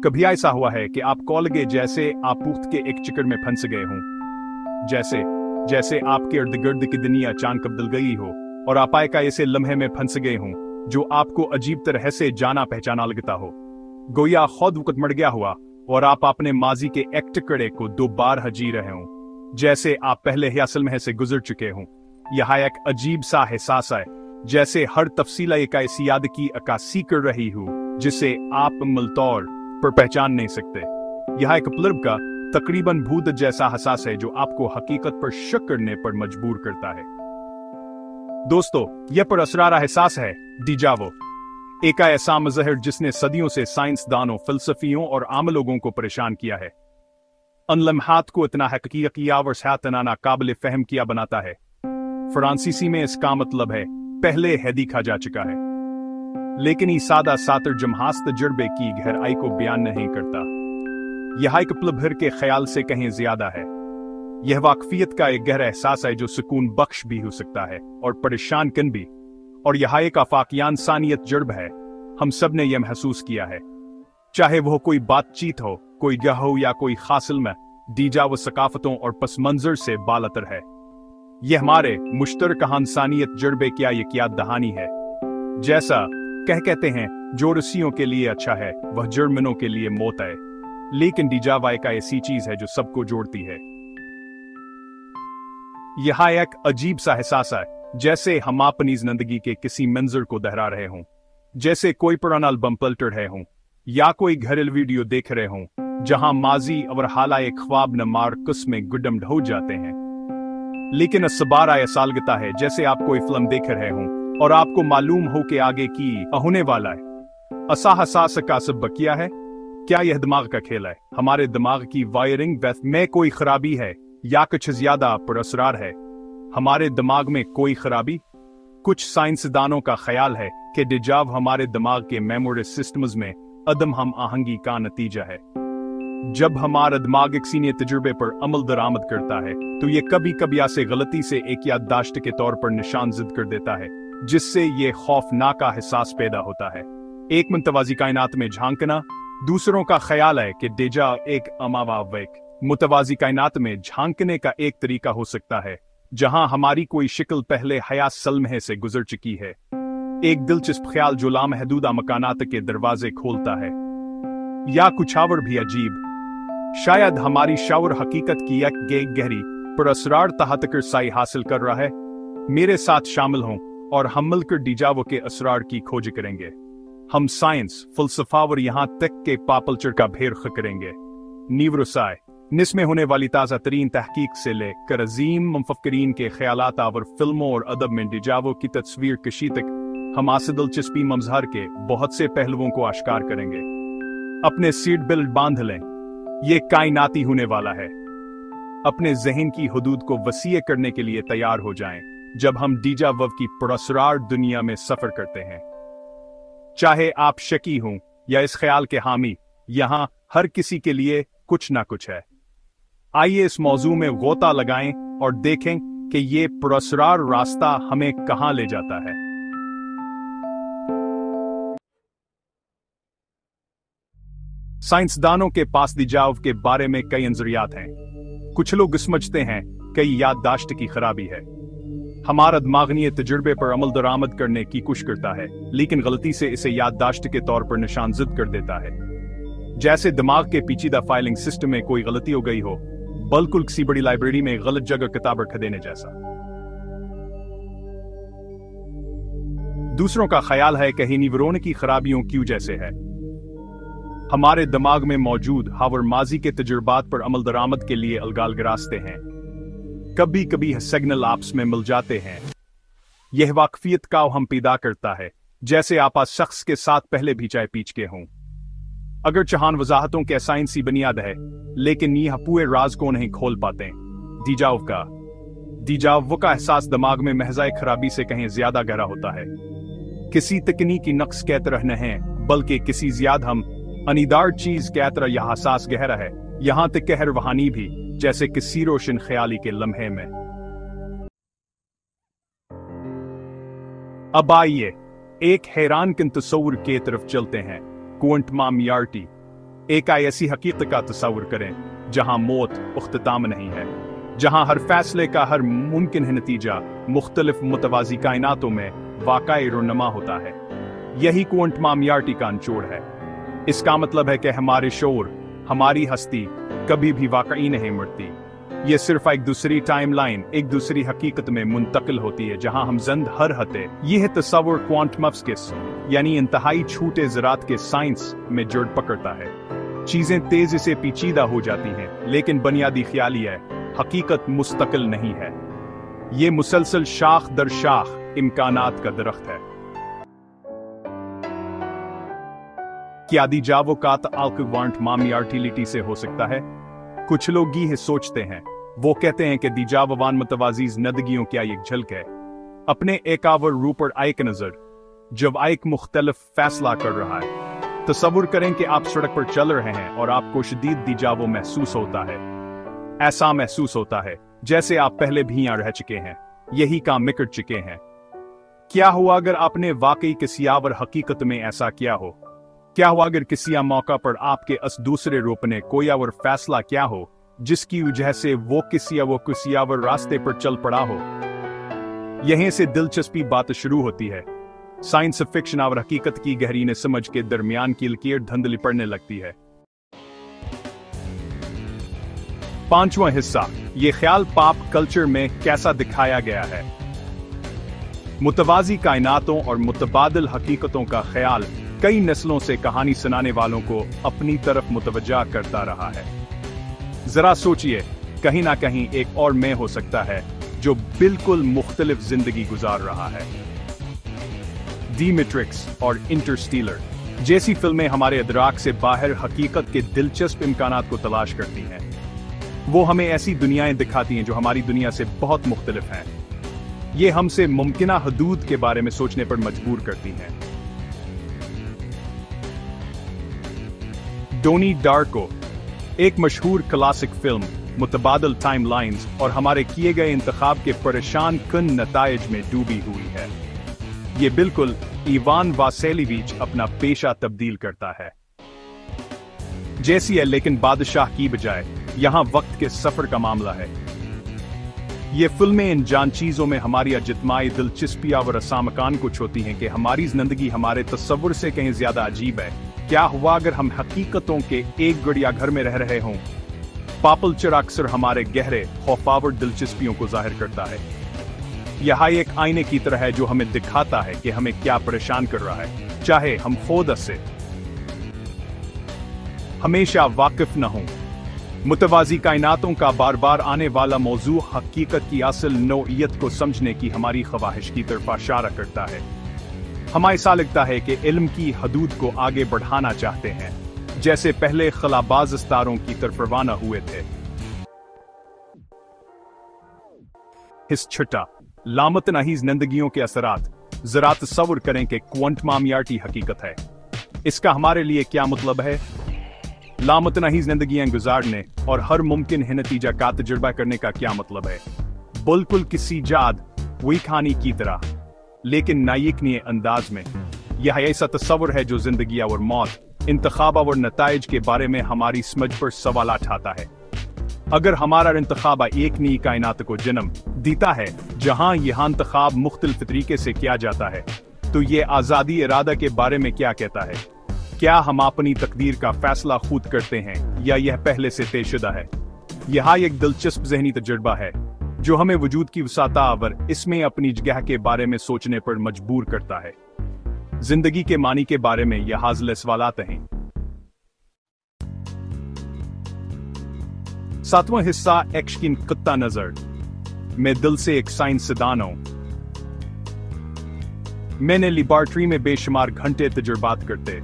कभी ऐसा हुआ है कि आप कॉल गए जैसे आप पूत के एक चक्कर में फंस गए हों, जैसे जैसे आपके इर्द गिर्द की दुनिया अचानक बदल गई हो और आप का ऐसे लम्हे में फंस गए हों जो आपको अजीब तरह से जाना पहचाना लगता हो। गोया खुद वक्त मर गया हुआ और आप अपने माजी के एक टुकड़े को दोबारा जी रहे हों, जैसे आप पहले ही असल में से गुजर चुके हों। यह एक अजीब सा एहसास है, जैसे हर तफसीला एक ऐसी याद की अक्कासी कर रही हो जिसे आप मुमतौर पर पहचान नहीं सकते। यह एक पलब का तकरीबन भूत जैसा एहसास है जो आपको हकीकत पर शक करने पर मजबूर करता है। दोस्तों, यह पर असरार एहसास है डीजा वू, एक ऐसा मजहर जिसने सदियों से साइंसदानों, फिलसफियों और आम लोगों को परेशान किया है। अन लम्हात को इतना हकीकियावर सातना काबिल फहम किया बनाता है। फ्रांसीसी में इसका मतलब है पहले है देखा जा चुका है, लेकिन ये सादा सातर जमहास तजुर्बे की गहराई को बयान नहीं करता। यह एक पलभर के ख्याल से कहीं ज्यादा है। यह वाकफियत का एक गहरा एहसास है जो सुकून बख्श भी हो सकता है और परेशान कन भी। और यह एक आफाकियान सानियत जर्ब है। हम सब ने यह महसूस किया है, चाहे वह कोई बातचीत हो, कोई गह हो या कोई खासिल में, डीजा व सकाफतों और पस मंजर से बालतर है। यह हमारे मुश्तरका इंसानियत जर्बे क्या यकियात दहानी है। जैसा कहते हैं जो रस्सियों के लिए अच्छा है वह जर्मनों के लिए मौत है, लेकिन डीजावा का ऐसी चीज है जो सबको जोड़ती है। यह एक अजीब सा एहसास है, जैसे हम अपनी जिंदगी के किसी मंजर को दोहरा रहे हों, जैसे कोई पुराना एल्बम पलट रहे हों या कोई घरेलू वीडियो देख रहे हों जहां माजी और हालाए ख्वाब न मार्कस में गुडम ढो जाते हैं। लेकिन असबारा यह सालगता है जैसे आप कोई फिल्म देख रहे हों और आपको मालूम हो कि आगे की होने वाला है। असाहसास का सब किया है। क्या यह दिमाग का खेल है? हमारे दिमाग की वायरिंग में कोई खराबी है या कुछ ज्यादा पुरअसरार है? हमारे दिमाग में कोई खराबी? कुछ साइंसदानों का ख्याल है कि डिजाव हमारे दिमाग के मेमोरी सिस्टम्स में अदम हम आहंगी का नतीजा है। जब हमारा दिमाग एक सीनियर तजुर्बे पर अमल दरामद करता है तो ये कभी कभी ऐसे गलती से एक याददाश्त के तौर पर निशान जिद कर देता है, जिससे ये खौफनाक एहसास पैदा होता है। एक मुतवाजी कायनात में झांकना। दूसरों का ख्याल है कि डेजा एक अमावावेक मुतवाजी कायनात में झांकने का एक तरीका हो सकता है जहां हमारी कोई शिक्ल पहले हयात सलमहे से गुजर चुकी है। एक दिलचस्प ख्याल जो लामहदूदा मकानात के दरवाजे खोलता है। या कुछ और भी अजीब, शायद हमारी शावर हकीकत की एक गहरी पर असरार तहतकर साई हासिल कर रहा है। मेरे साथ शामिल हों और हम मिलकर डीजावो के असरार की खोज करेंगे। हम साइंस, फलसफा और यहां तक के पापलचर का भेर करेंगे। नीवरोसाय निस में होने वाली ताज़ा तरीन तहकीक से लेकर अजीम मुफक्करीन के ख्यालात और फिल्मों और अदब में डीजावो की तस्वीर कशी तक हम आसे दिलचस्पी ममजहर के बहुत से पहलुओं को आश्कार करेंगे। अपने सीट बेल्ट बांध लें, ये कायनाती होने वाला है। अपने जहन की हुदूद को वसीय करने के लिए तैयार हो जाएं जब हम डीजा वव की पुरअसरार दुनिया में सफर करते हैं। चाहे आप शकी हों या इस ख्याल के हामी, यहां हर किसी के लिए कुछ ना कुछ है। आइए इस मौजू में गोता लगाएं और देखें कि ये पुरअसरार रास्ता हमें कहां ले जाता है। साइंसदानों के पास डीजाव के बारे में कई नजरियात हैं। कुछ लोग समझते हैं कि याददाश्त की खराबी है। हमारा दिमागनी तजुर्बे पर अमल दरामद करने की कोशिश करता है, लेकिन गलती से इसे याददाश्त के तौर पर निशानजिद कर देता है। जैसे दिमाग के पेचीदा फाइलिंग सिस्टम में कोई गलती हो गई हो, बिल्कुल किसी बड़ी लाइब्रेरी में गलत जगह किताब रख देने जैसा। दूसरों का ख्याल है कि न्यूरॉन की खराबियों की वजह से है। हमारे दिमाग में मौजूद हावर माजी के तजुर्बात पर अमल दरामद के लिए अलगाल रास्ते हैं। कभी कभी सिग्नल आपस में मिल जाते हैं। यह वाकफियत का हम पैदा करता है, जैसे आप शख्स के साथ पहले भी चाय पीच के हों। अगर चहान वजाहतों के साइंसी बुनियाद है, लेकिन यह पूरे राज को नहीं खोल पाते। डीजाव का एहसास दिमाग में महजाए खराबी से कहीं ज्यादा गहरा होता है। किसी तकनीकी नक्स के तरह नहीं, बल्कि किसी ज्यादा हम अनिदार चीज के तरह यह एहसास गहरा है, यहां तक कहर वहानी भी, जैसे किसी रोशन ख्याली के लम्हे में। अब आइए एक हैरान किन तस्वुर के तरफ चलते हैं। क्वांटम रियलिटी एक ऐसी हकीकत का तस्वुर करें जहां मौत उख्तिताम नहीं है, जहां हर फैसले का हर मुमकिन है नतीजा मुख्तलिफ मुतवाज़ी कायनातों में वाक़ई रुनमा होता है। यही क्वांटम मामियार्टी का निचोड़ है। इसका मतलब है कि हमारे शोर, हमारी हस्ती कभी भी वाकई नहीं मरती। ये सिर्फ एक दूसरी टाइमलाइन, एक दूसरी हकीकत में मुंतकिल होती है जहां हम जिंद हर हते। यह तस्वुर क्वांटम फिजिक्स यानी इंतहाई छोटे ज़रात के साइंस में जड़ पकड़ता है। चीजें तेजी से पेचीदा हो जाती हैं, लेकिन बुनियादी ख्याली है, हकीकत मुस्तकिल नहीं है। ये मुसलसल शाख दर शाख इम्कानात का दरख्त है। क्या दिजावोकात आल्कवांट मामियार्टिलिटी से हो सकता है? कुछ लोग ये सोचते हैं। वो कहते हैं कि दिजावान मुतवाजीज नदगियों क्या एक झलक है अपने एकावर रूपर आयक नजर, जब आयक मुख्तलिफ फैसला कर रहा है। तसव्वुर करें कि आप सड़क पर चल रहे हैं और आपको शदीद दिजावो महसूस होता है। ऐसा महसूस होता है जैसे आप पहले भी यहां रह चुके हैं, यही काम मिट चुके हैं। क्या हुआ अगर आपने वाकई किसी और हकीकत में ऐसा किया हो? क्या हुआ अगर किसी मौका पर आपके दूसरे रूप ने कोई और फैसला किया हो जिसकी वजह से वो किसी और रास्ते पर चल पड़ा हो? यहीं से दिलचस्पी बात शुरू होती है। साइंस फिक्शन और हकीकत की गहरी ने समझ के दरमियान की लकीर धुंधली पड़ने लगती है। पांचवां हिस्सा, ये ख्याल पॉप कल्चर में कैसा दिखाया गया है। मुतवाज़ी कायनातों और मुतबादिल हकीकतों का ख्याल कई नस्लों से कहानी सुनाने वालों को अपनी तरफ मुतवज्जा करता रहा है। जरा सोचिए, कहीं ना कहीं एक और मैं हो सकता है जो बिल्कुल मुख्तलिफ जिंदगी गुजार रहा है। दी मैट्रिक्स और इंटरस्टेलर जैसी फिल्में हमारे अदराक से बाहर हकीकत के दिलचस्प इम्कानात को तलाश करती हैं। वो हमें ऐसी दुनियाएं दिखाती हैं जो हमारी दुनिया से बहुत मुख्तलिफ हैं। ये हमसे मुमकिना हदूद के बारे में सोचने पर मजबूर करती हैं। डोनी डार्को, एक मशहूर क्लासिक फिल्म, मुतबादिल टाइमलाइंस और हमारे किए गए इंतखाब के परेशान कुन नताइज में डूबी हुई है। ये बिल्कुल इवान वासेलिविच अपना पेशा तब्दील करता है जैसी है, लेकिन बादशाह की बजाय यहां वक्त के सफर का मामला है। ये फिल्में इन जान चीजों में हमारी अजितमाई दिलचस्पी और असामकान कुछ होती हैं कि हमारी जिंदगी हमारे तस्वुर से कहीं ज्यादा अजीब है। क्या हुआ अगर हम हकीकतों के एक गड़िया घर में रह रहे हों? पॉप कल्चर अक्सर हमारे गहरे खौफावर दिलचस्पियों को जाहिर करता है। यह एक आईने की तरह है जो हमें दिखाता है कि हमें क्या परेशान कर रहा है, चाहे हम खुद से हमेशा वाकिफ न हों। मुतवाज़ी कायनातों का बार बार आने वाला मौजू हकीकत की असल नौइयत को समझने की हमारी ख्वाहिश की तरफ इशारा करता है। हमें ऐसा लगता है कि इल्म की हदूद को आगे बढ़ाना चाहते हैं, जैसे पहले खलाबाज सितारों की तरफ रवाना हुए थे। हिस्सा छठा, लामतनाहीज जिंदगियों के असरात। जरा तस्वुर करें कि क्वांटम मामियार्टी हकीकत है। इसका हमारे लिए क्या मतलब है? लामतनाहीज जिंदगियां गुजारने और हर मुमकिन है नतीजा का तजुर्बा करने का क्या मतलब है? बिल्कुल किसी जाद वही कहानी की तरह, लेकिन नायकनीय अंदाज में। यह ऐसा तस्वुर है जो जिंदगी और मौत, इंतखाब और नताइज के बारे में हमारी समझ पर सवाल उठाता है। अगर हमारा इंतखाब एक नई कायनात को जन्म देता है जहां यह इंतखाब मुख्तलिफ तरीके से किया जाता है, तो ये आज़ादी इरादा के बारे में क्या कहता है? क्या हम अपनी तकदीर का फैसला खुद करते हैं या यह पहले से तयशुदा है? यह एक दिलचस्प ज़हनी तजुर्बा है जो हमें वजूद की वसाता और इसमें अपनी जगह के बारे में सोचने पर मजबूर करता है। जिंदगी के मानी के बारे में यह हाजिल सवालात हैं। सातवां हिस्सा, एक्शकिन कुत्ता नजर। मैं दिल से एक साइंसदान हूं। मैंने लेबॉरेटरी में बेशुमार घंटे तजुर्बात करते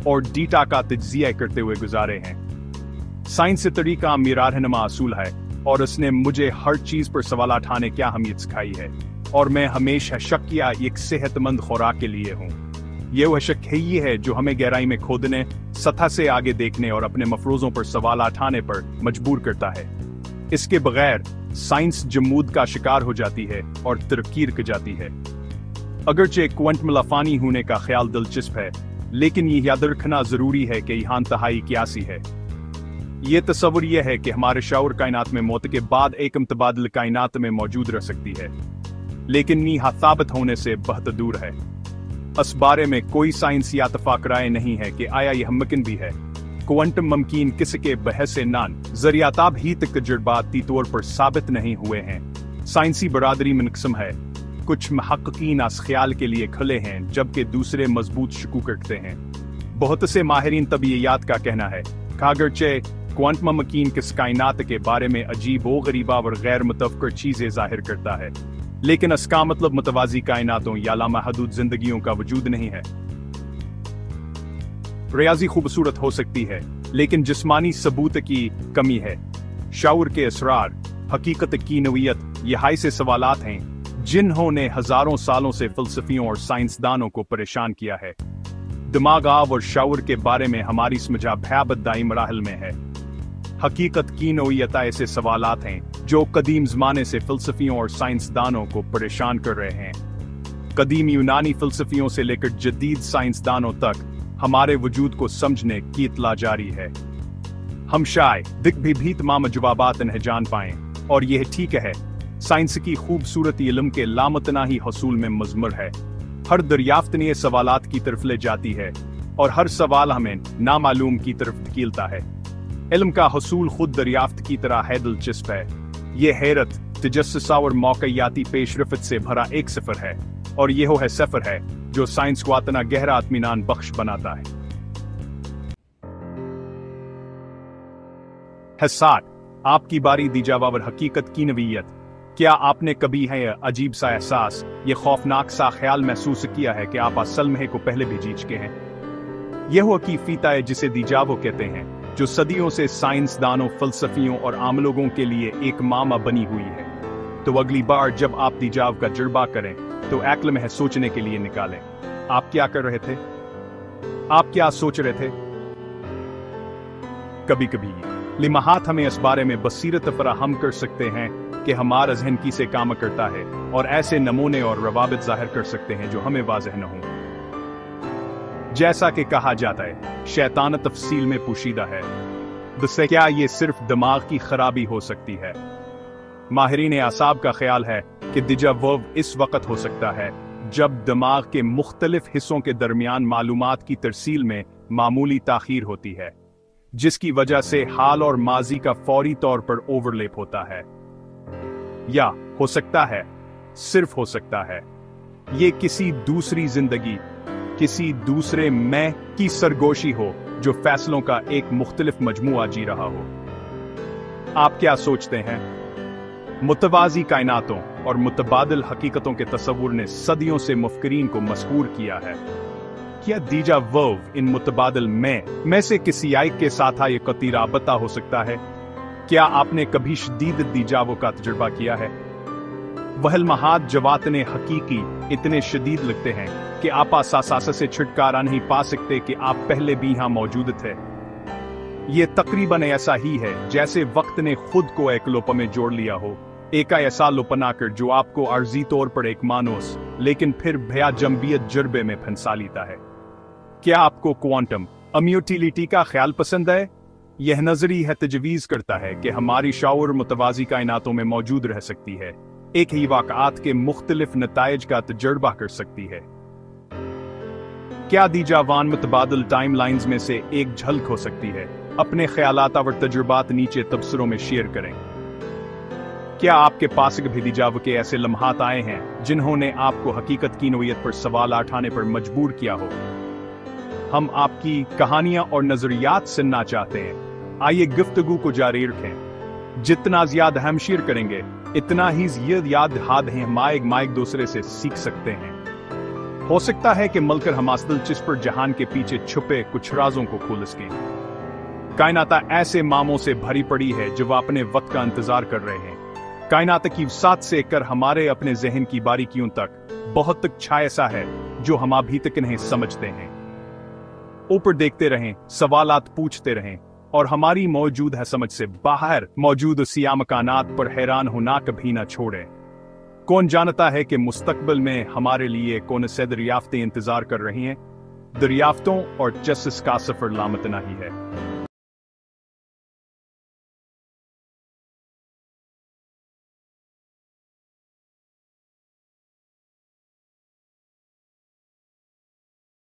और डेटा का तज्जिया करते हुए गुजारे हैं। साइंस से तरीका मेरा रहनुमा असूल है और उसने मुझे हर चीज पर सवाल उठाने क्या अहमियत सिखाई है, और मैं हमेशा शक किया एक सेहतमंद खुराक के लिए हूं। यह वह शक ही है जो हमें गहराई में खोदने, सतह से आगे देखने और अपने मफरूजों पर सवाल उठाने पर मजबूर करता है। इसके बगैर साइंस जमूद का शिकार हो जाती है और तरक्की रुक जाती है। अगरचे क्वांटम लफानी होने का ख्याल दिलचस्प है, लेकिन ये याद रखना जरूरी है कि यहाँ इंतहाई क्यासी है। ये तस्वुर यह है कि हमारे शऊर कायनात में मौत के बाद एक मुतबादिल कायनात में मौजूद रह सकती है, लेकिन नीहा साबित होने से बहुत दूर है। इस बारे में कोई साइंस या इत्तफाक राय नहीं है कि आया यह मुमकिन भी है। क्वांटम मुमकिन किसके बहस नान जरियाताब ही तक तजुर्बाती तौर पर साबित नहीं हुए हैं। साइंसी बरादरी मुनक़सिम है, कुछ महक़क़ीन इस ख्याल के लिए खुले हैं जबकि दूसरे मजबूत शकूक रखते हैं। बहुत से माहिरीन तबीयत का कहना है कि अगरचे क्वांटम मुमकिन किस कायनात के बारे में अजीब व गरीबा और गैर मुतफ़क्कर चीज़ें ज़ाहिर करता है, लेकिन इसका मतलब मुतवाज़ी कायनातों या लामहदूद जिंदगियों का वजूद नहीं है। रियाजी खूबसूरत हो सकती है, लेकिन जिस्मानी सबूत की कमी है। शऊर के असरार, हकीकत की नौइयत, यह ऐसे सवालात हैं जिन्होंने हजारों सालों से फ़लसफ़ियों और साइंसदानों को परेशान किया है। दिमाग और शऊर के बारे में हमारी समझा भयाबदाई मराहल में है। हकीकत की नौइयत ऐसे सवालात हैं जो कदीम ज़माने से फ़लसफ़ियों और साइंसदानों को परेशान कर रहे हैं। कदीम यूनानी फ़लसफ़ियों से लेकर जदीद साइंसदानों तक हमारे वजूद को समझने की इत्तला जारी है। हम शायद भी तमाम जवाबात नहीं जान पाएं, और यह ठीक है। साइंस की खूबसूरती इल्म के लामतनाही हसूल में मज़मर है। हर दरियाफ्त नए सवालात की तरफ ले जाती है, और हर सवाल हमें नामालूम की तरफ धकेलता है। इल्म का हसूल खुद दरियाफ्त की तरह है दिलचस्प है। ये हैरत, तजस्सुस और मौक़ियाती पेशरफ्त से भरा एक सफ़र है, और यह है सफ़र है जो साइंस को इतना गहरा इत्मीनान बख्श बनाता है। हसात, आपकी बारी दी जावावर हकीकत की नवीयत। क्या आपने कभी है यह अजीब सा एहसास, ये खौफनाक सा ख्याल महसूस किया है कि आप असल में को पहले भी जी चुके हैं? यह वो की फीता है जिसे दीजावो कहते हैं, जो सदियों से साइंसदानों, फलसफियों और आम लोगों के लिए एक मामा बनी हुई है। तो अगली बार जब आप दीजाव का तजुर्बा करें तो अक्ल में है सोचने के लिए निकालें। आप क्या कर रहे थे? आप क्या सोच रहे थे? कभी कभी लिम्हात हमें इस बारे में बसीरत फराहम कर सकते हैं कि हमारा जहन किसे काम करता है, और ऐसे नमूने और रवाबित जाहिर कर सकते हैं जो हमें वाज़ेह न हों। जैसा कि कहा जाता है, शैतान तफसील में पोशीदा है। जिससे क्या ये सिर्फ दिमाग की खराबी हो सकती है? माहिरीन आसाब का ख्याल है कि दिजावव इस वक्त हो सकता है जब दिमाग के मुख्तलिफ हिस्सों के दरमियान मालूमात की तरसील में मामूली ताखीर होती है, जिसकी वजह से हाल और माजी का फौरी तौर पर ओवरलैप होता है। या हो सकता है, सिर्फ हो सकता है, ये किसी दूसरी जिंदगी, किसी दूसरे मैं की सरगोशी हो जो फैसलों का एक मुख्तलिफ मजमुआ जी रहा हो। आप क्या सोचते हैं? मुतवाज़ी कायनातों और मुतबादिल हकीकतों के तस्वुर ने सदियों से मुफक्किरीन को मसहूर किया है। क्या दीजा वव इन मुतबादिल में से किसी एक के साथ ये कती राबता हो सकता है? क्या आपने कभी शदीद दीजावो का तजुर्बा किया है? वहलमहाद जवातने हकीकी इतने शदीद लगते हैं कि आप आसासा से छुटकारा नहीं पा सकते कि आप पहले भी यहां मौजूद थे। ये तकरीबन ऐसा ही है जैसे वक्त ने खुद को एक लोप में जोड़ लिया हो, एक ऐसा लोप बनाकर जो आपको अर्जी तौर पर एक मानोस लेकिन फिर भया जम्बियत जर्बे में फंसा लेता है। क्या आपको क्वांटम इम्यूटिलिटी का ख्याल पसंद है? यह नजरी है तजवीज़ करता है कि हमारी शऊर मुतवाज़ी कायनातों में मौजूद रह सकती है, एक ही वाक़ात के मुख्तलिफ नताइज का तजुर्बा कर सकती है। क्या दीजावान मुतबादिल टाइम लाइन्स में से एक झलक हो सकती है? अपने ख्यालात और तजुर्बात नीचे तबसरों में शेयर करें। क्या आपके पास भी दीजाव के ऐसे लम्हात आए हैं जिन्होंने आपको हकीकत की नौइयत पर सवाल उठाने पर मजबूर किया हो? हम आपकी कहानियां और नजरियात सुनना चाहते हैं। आइए गुफ्तगू को जारी रखें। जितना ज्यादा हम शेयर करेंगे, इतना ही याद हम एक दूसरे से सीख सकते हैं। हो सकता है कि मलकर हमास दिलचस्प पर जहान के पीछे छुपे कुछ राजों को खोल सकें। कायनात ऐसे मामों से भरी पड़ी है जो अपने वक्त का इंतजार कर रहे हैं। कायनात की वसात से कर हमारे अपने जहन की बारीकियों तक बहुत तक छा ऐसा है जो हम अभी तक नहीं समझते हैं। ऊपर देखते रहें, सवालात पूछते रहें, और हमारी मौजूद है समझ से बाहर मौजूद सिया मकानात पर हैरान होना कभी ना छोड़ें। कौन जानता है कि मुस्तकबिल में हमारे लिए कौन से दरियाफ्तें इंतजार कर रही हैं? دریافتوں اور جسس کا سفر لامتناہی ہے۔